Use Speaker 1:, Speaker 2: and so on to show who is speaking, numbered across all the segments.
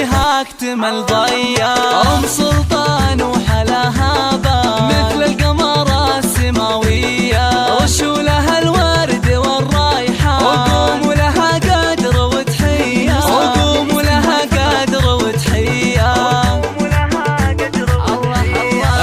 Speaker 1: فيها اكتمل ضيا. ام سلطان وحلاها بان مثل القمر السماوية، رشوا لها الورد والريحان وقوموا لها قدر وتحية، وقوموا لها قدر وتحية.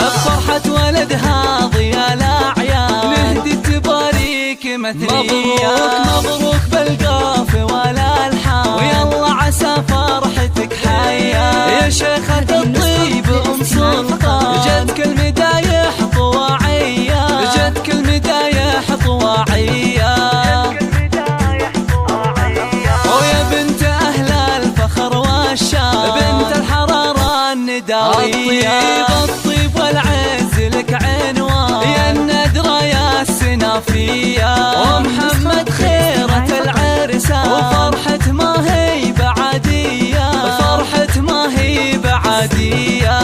Speaker 1: بفرحة ولدها ضيا الأعيان نهدي تباريك مثنية. مبروك بالقاف والألحان ويلا عسى فرحتك حيا. يا شيخة الطيب أم سلطان جتك المدايح طواعية، جتك المدايح طواعية. ويا بنت أهل الفخر والشان بنت الحرارة النداوية. الطيب والعز لك عنوان يا الندرة يا السنافية. ومحمد خيرة العرسان وفرحة ما هي بعادية، فرحة ما هي بعادية.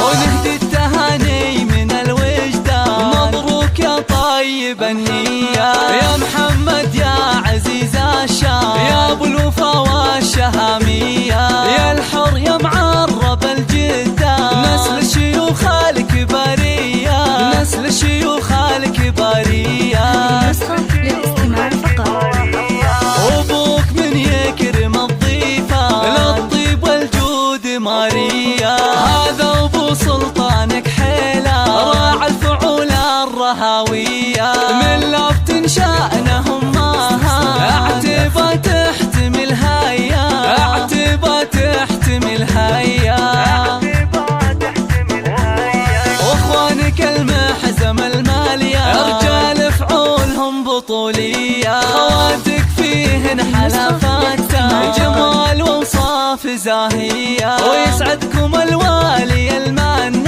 Speaker 1: ونهدي التهاني من الوجدان مبروك يا طيب النية. يا محمد يا عزيز الشام يا ابو الوفا والشهامية، يا الحر يا معرب الجدان نسل الشيوخ الكبارية، نسل الشيوخ الكبارية.
Speaker 2: للاستماع فقط.
Speaker 1: وابوك من يكرم الضيفة للطيب والجود ماريا. هذا ابو سلطانك حيلة راعى الفعول الرهاوية، من لفت شأنهم ماها اعتبى تحتمل هيا، اعتبى تحتمل هيا. واخوانك المحزم المالية رجال فعولهم بطولية، خواتك فيهن حلفات جمال ووصاف زاهية. ويسعدكم الوالي المن